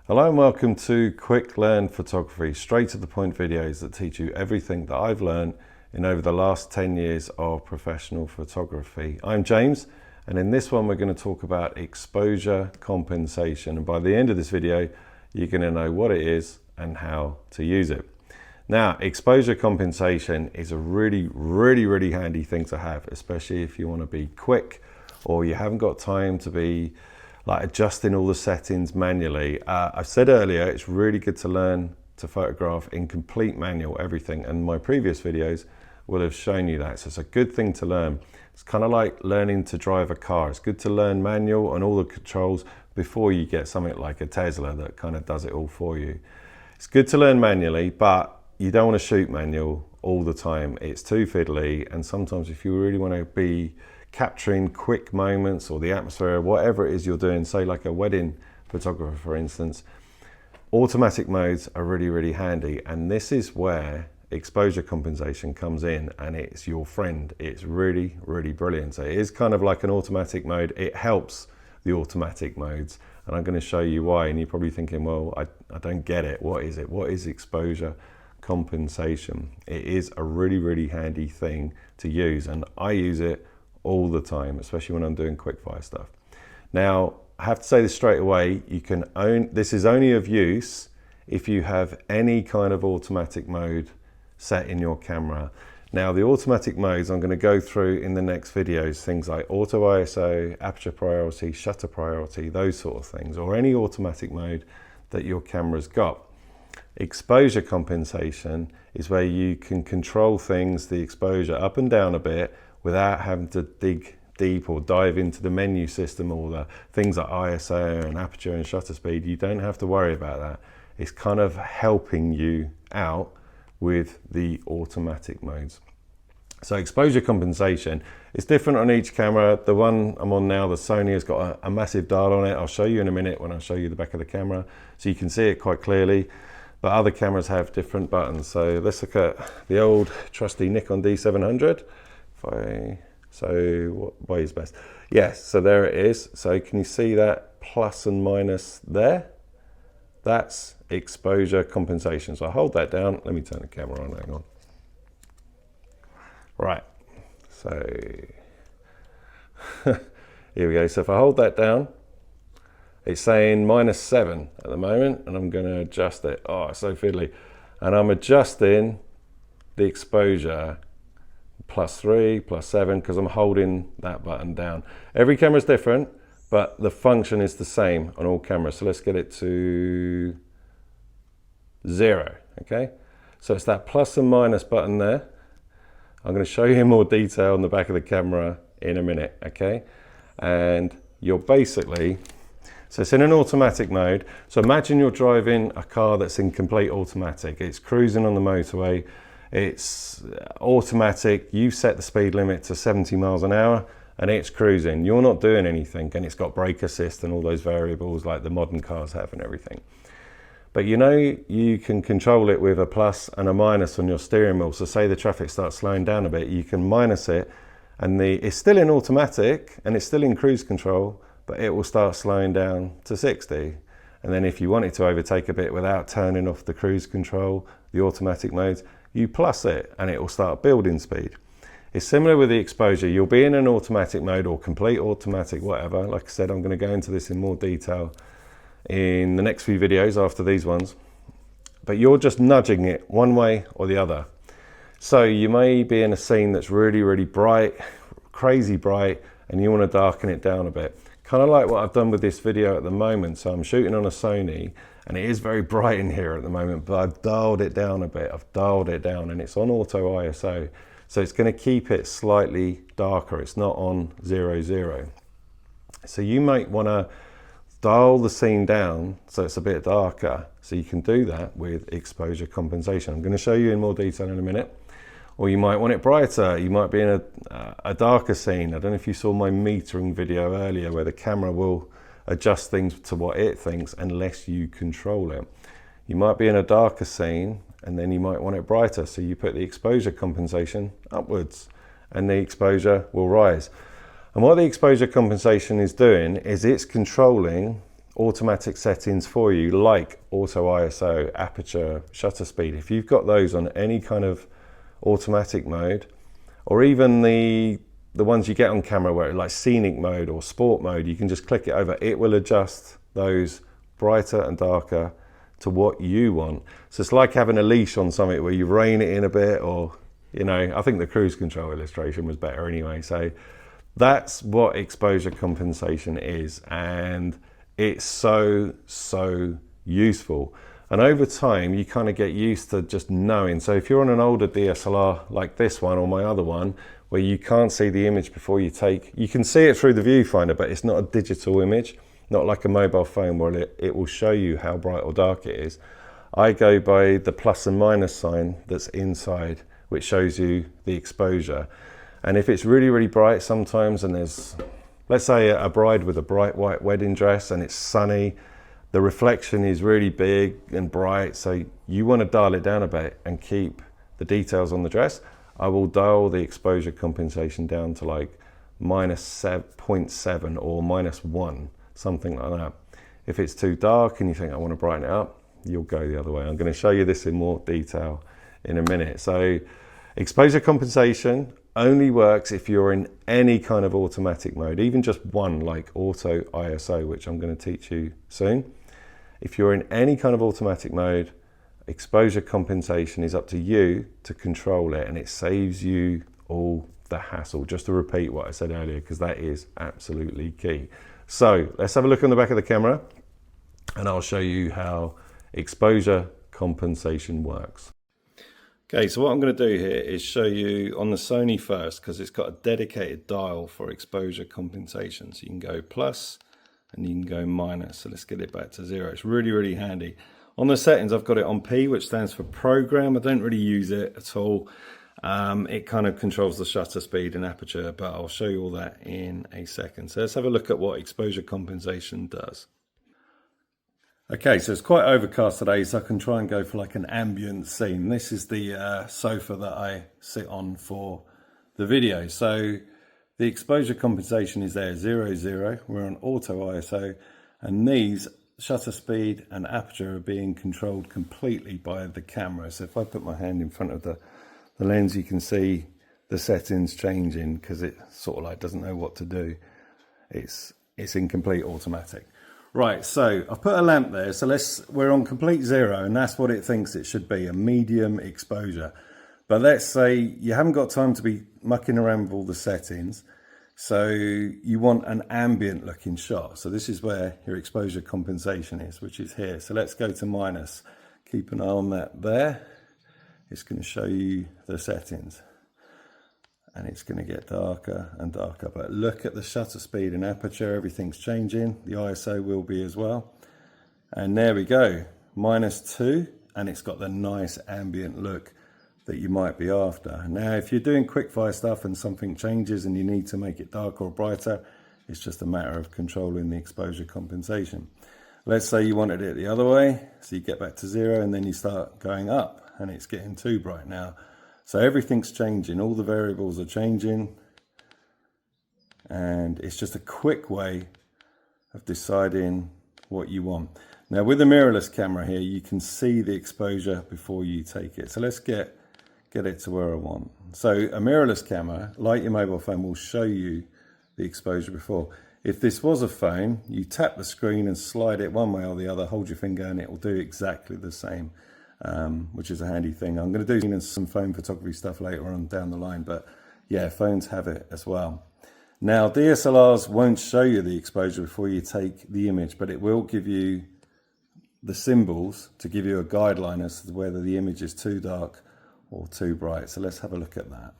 Hello and welcome to Quick Learn Photography, straight to the point videos that teach you everything that I've learned in over the last 10 years of professional photography. I'm James, and in this one we're going to talk about exposure compensation, and by the end of this video you're going to know what it is and how to use it. Now, exposure compensation is a really handy thing to have, especially if you want to be quick or you haven't got time to be like adjusting all the settings manually. I said earlier, it's really good to learn to photograph in complete manual, everything, and my previous videos will have shown you that. So it's a good thing to learn. It's kind of like learning to drive a car. It's good to learn manual and all the controls before you get something like a Tesla that kind of does it all for you. It's good to learn manually, but you don't want to shoot manual all the time. It's too fiddly, and sometimes if you really want to be capturing quick moments or the atmosphere, whatever it is you're doing, say like a wedding photographer for instance, automatic modes are really handy, and this is where exposure compensation comes in, and it's your friend. It's really brilliant. So it is kind of like an automatic mode. It helps the automatic modes, and I'm going to show you why. And you're probably thinking, well, I don't get it. What is it? What is exposure compensation? It is a really handy thing to use, and I use it all the time, especially when I'm doing quick fire stuff. Now, I have to say this straight away, this is only of use if you have any kind of automatic mode set in your camera. Now, the automatic modes I'm going to go through in the next videos, things like auto ISO, aperture priority, shutter priority, those sort of things, or any automatic mode that your camera's got. Exposure compensation is where you can control things, the exposure up and down a bit, without having to dig deep or dive into the menu system or the things like ISO and aperture and shutter speed. You don't have to worry about that. It's kind of helping you out with the automatic modes. So exposure compensation is different on each camera. The one I'm on now, the Sony, has got a massive dial on it. I'll show you in a minute when I show you the back of the camera, so you can see it quite clearly. But other cameras have different buttons. So let's look at the old trusty Nikon D700. So what way is best? Yes, so there it is. So can you see that plus and minus there? That's exposure compensation. So I hold that down. Let me turn the camera on, hang on. Right, so here we go. So if I hold that down, it's saying -7 at the moment, and I'm going to adjust it. Oh, it's so fiddly. And I'm adjusting the exposure +3, +7, because I'm holding that button down. Every camera is different, but the function is the same on all cameras. So let's get it to 0, okay? So it's that plus and minus button there. I'm going to show you in more detail on the back of the camera in a minute, okay? And you're basically, so it's in an automatic mode. So imagine you're driving a car that's in complete automatic. It's cruising on the motorway. It's automatic. You set the speed limit to 70 miles an hour and it's cruising. You're not doing anything, and it's got brake assist and all those variables like the modern cars have and everything. But you know, you can control it with a plus and a minus on your steering wheel. So say the traffic starts slowing down a bit, you can minus it, and it's still in automatic and it's still in cruise control, but it will start slowing down to 60. And then if you want it to overtake a bit without turning off the cruise control, the automatic modes, you plus it and it will start building speed. It's similar with the exposure. You'll be in an automatic mode or complete automatic, whatever. Like I said, I'm going to go into this in more detail in the next few videos after these ones. But you're just nudging it one way or the other. So you may be in a scene that's really bright, crazy bright, and you want to darken it down a bit. Kind of like what I've done with this video at the moment. So I'm shooting on a Sony, and it is very bright in here at the moment, but I've dialed it down a bit. I've dialed it down, and it's on auto ISO. So it's going to keep it slightly darker. It's not on 0. So you might want to dial the scene down so it's a bit darker. So you can do that with exposure compensation. I'm going to show you in more detail in a minute. Or you might want it brighter. You might be in a darker scene. I don't know if you saw my metering video earlier where the camera will adjust things to what it thinks unless you control it. You might be in a darker scene and then you might want it brighter. So you put the exposure compensation upwards and the exposure will rise. And what the exposure compensation is doing is it's controlling automatic settings for you, like auto ISO, aperture, shutter speed. If you've got those on any kind of automatic mode, or even the ones you get on camera where it's like scenic mode or sport mode, you can just click it over. It will adjust those brighter and darker to what you want. So it's like having a leash on something where you rein it in a bit, or, you know, I think the cruise control illustration was better anyway. So that's what exposure compensation is, and it's so useful. And over time, you kind of get used to just knowing. So if you're on an older DSLR like this one or my other one, where you can't see the image before you take, you can see it through the viewfinder, but it's not a digital image, not like a mobile phone where it will show you how bright or dark it is. I go by the plus and minus sign that's inside, which shows you the exposure. And if it's really bright sometimes, and there's, let's say a bride with a bright white wedding dress and it's sunny, the reflection is really big and bright, so you want to dial it down a bit and keep the details on the dress, I will dial the exposure compensation down to like minus 0.7 or minus 1, something like that. If it's too dark and you think I want to brighten it up, you'll go the other way. I'm going to show you this in more detail in a minute. So exposure compensation only works if you're in any kind of automatic mode, even just one like auto ISO, which I'm going to teach you soon. If you're in any kind of automatic mode, exposure compensation is up to you to control it, and it saves you all the hassle. Just to repeat what I said earlier, because that is absolutely key. So let's have a look on the back of the camera and I'll show you how exposure compensation works. Okay, so what I'm going to do here is show you on the Sony first, because it's got a dedicated dial for exposure compensation. So you can go plus and you can go minus. So let's get it back to 0. It's really handy. On the settings, I've got it on P, which stands for program. I don't really use it at all. It kind of controls the shutter speed and aperture, but I'll show you all that in a second. So let's have a look at what exposure compensation does. Okay, so it's quite overcast today, so I can try and go for like an ambient scene. This is the sofa that I sit on for the video. So the exposure compensation is there, 0, 0. We're on auto ISO, and these shutter speed and aperture are being controlled completely by the camera. So if I put my hand in front of the lens, you can see the settings changing because it sort of like doesn't know what to do. It's in complete automatic. Right, so I've put a lamp there, so we're on complete 0, and that's what it thinks it should be, a medium exposure. But let's say you haven't got time to be mucking around with all the settings, so you want an ambient looking shot. So this is where your exposure compensation is, which is here. So let's go to minus. Keep an eye on that there. It's going to show you the settings. And it's going to get darker and darker. But look at the shutter speed and aperture, everything's changing. The ISO will be as well. And there we go, -2, and it's got the nice ambient look that you might be after. Now, if you're doing quickfire stuff and something changes and you need to make it darker or brighter, it's just a matter of controlling the exposure compensation. Let's say you wanted it the other way, so you get back to 0 and then you start going up and it's getting too bright now. So everything's changing, all the variables are changing, and it's just a quick way of deciding what you want. Now with the mirrorless camera here, you can see the exposure before you take it. So let's get it to where I want. So a mirrorless camera, like your mobile phone, will show you the exposure before. If this was a phone, you tap the screen and slide it one way or the other, hold your finger, and it will do exactly the same. Which is a handy thing. I'm going to do some phone photography stuff later on down the line, but yeah, phones have it as well. Now DSLRs won't show you the exposure before you take the image, but it will give you the symbols to give you a guideline as to whether the image is too dark or too bright. So let's have a look at that.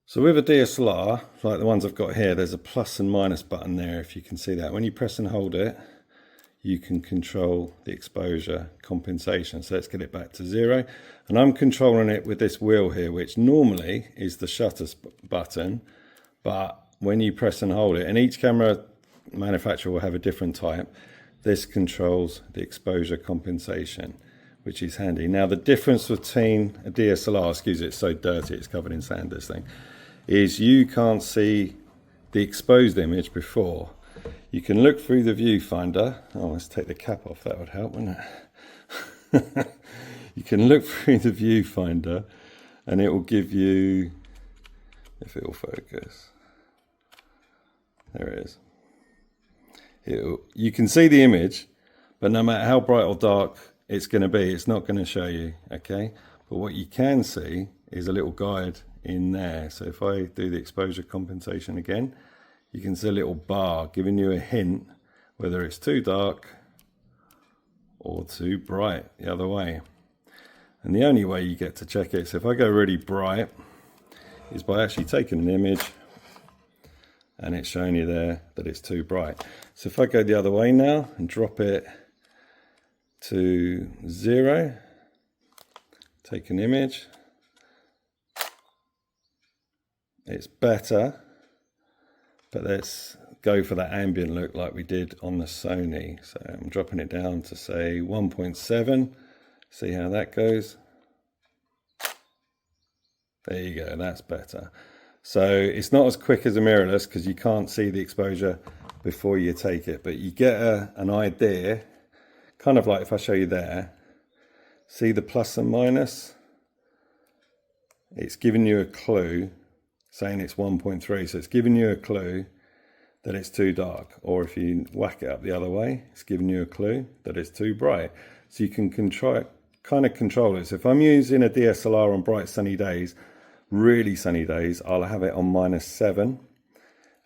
So with a DSLR, like the ones I've got here, there's a plus and minus button there, if you can see that. When you press and hold it, you can control the exposure compensation. So let's get it back to 0. And I'm controlling it with this wheel here, which normally is the shutter button. But when you press and hold it, and each camera manufacturer will have a different type, this controls the exposure compensation, which is handy. Now the difference between a DSLR, excuse it, it's so dirty, it's covered in sand, this thing, is you can't see the exposed image before, you can look through the viewfinder. Oh, let's take the cap off, that would help, wouldn't it? You can look through the viewfinder and it will give you, if it will focus, there it is. You can see the image, but no matter how bright or dark it's going to be, it's not going to show you, okay? But what you can see is a little guide in there. So if I do the exposure compensation again, you can see a little bar giving you a hint whether it's too dark or too bright the other way. And the only way you get to check it, so if I go really bright, is by actually taking an image and it's showing you there that it's too bright. So if I go the other way now and drop it to 0, take an image, it's better, but let's go for that ambient look like we did on the Sony. So I'm dropping it down to say 1.7, see how that goes. There you go, that's better. So it's not as quick as a mirrorless because you can't see the exposure before you take it, but you get an idea, kind of like if I show you there, see the plus and minus? It's giving you a clue saying it's 1.3, so it's giving you a clue that it's too dark. Or if you whack it up the other way, it's giving you a clue that it's too bright. So you can kind of control it. So if I'm using a DSLR on bright sunny days, really sunny days, I'll have it on -7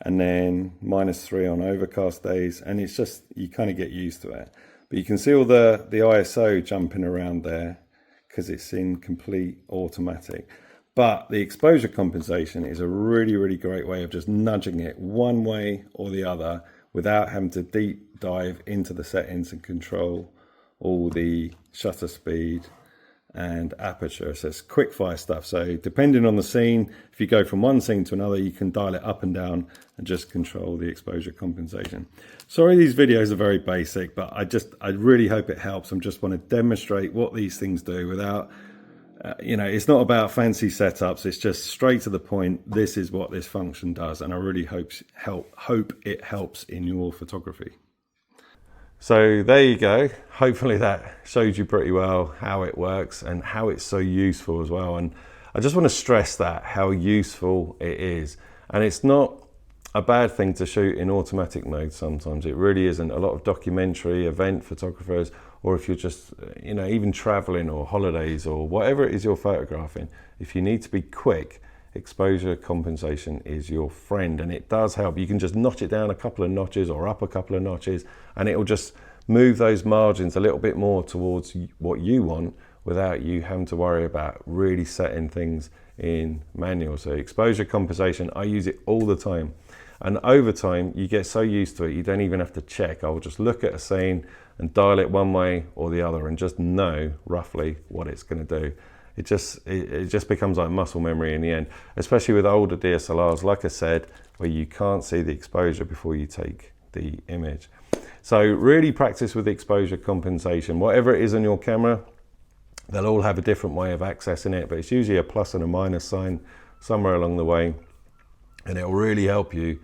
and then -3 on overcast days, and it's just, you kind of get used to it. But you can see all the ISO jumping around there because it's in complete automatic. But the exposure compensation is a really, really great way of just nudging it one way or the other without having to deep dive into the settings and control all the shutter speed and aperture. So it's quick fire stuff. So depending on the scene, if you go from one scene to another, you can dial it up and down and just control the exposure compensation. Sorry, these videos are very basic, but I really hope it helps. I just want to demonstrate what these things do without, it's not about fancy setups. It's just straight to the point. This is what this function does. And I really hope it helps in your photography. So there you go. Hopefully that showed you pretty well how it works and how it's so useful as well. And I just want to stress that, how useful it is. And it's not a bad thing to shoot in automatic mode sometimes. It really isn't. A lot of documentary, event photographers, or if you're just, even traveling or holidays or whatever it is you're photographing, if you need to be quick, exposure compensation is your friend, and it does help. You can just notch it down a couple of notches or up a couple of notches, and it will just move those margins a little bit more towards what you want without you having to worry about really setting things in manual. So exposure compensation, I use it all the time. And over time, you get so used to it, you don't even have to check. I'll just look at a scene and dial it one way or the other and just know roughly what it's going to do. It just becomes like muscle memory in the end, especially with older DSLRs, like I said, where you can't see the exposure before you take the image. So really practice with exposure compensation. Whatever it is on your camera, they'll all have a different way of accessing it, but it's usually a plus and a minus sign somewhere along the way, and it'll really help you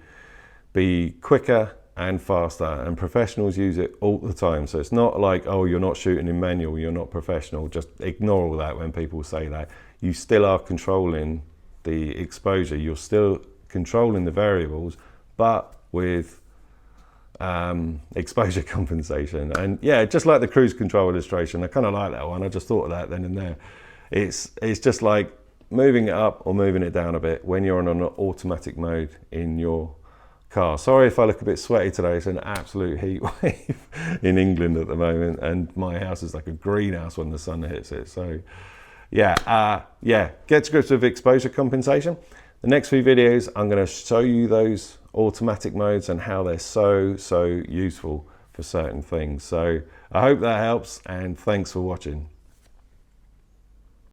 be quicker and faster, and professionals use it all the time. So it's not like, oh, you're not shooting in manual, you're not professional. Just ignore all that when people say that. You still are controlling the exposure, you're still controlling the variables, but with exposure compensation. And yeah, just like the cruise control illustration, I kind of like that one. I just thought of that then and there. It's just like moving it up or moving it down a bit when you're on an automatic mode in your car. Sorry if I look a bit sweaty today. It's an absolute heat wave in England at the moment, and my house is like a greenhouse when the sun hits it. So yeah, get to grips with exposure compensation. The next few videos, I'm going to show you those automatic modes and how they're so useful for certain things. So I hope that helps, and thanks for watching.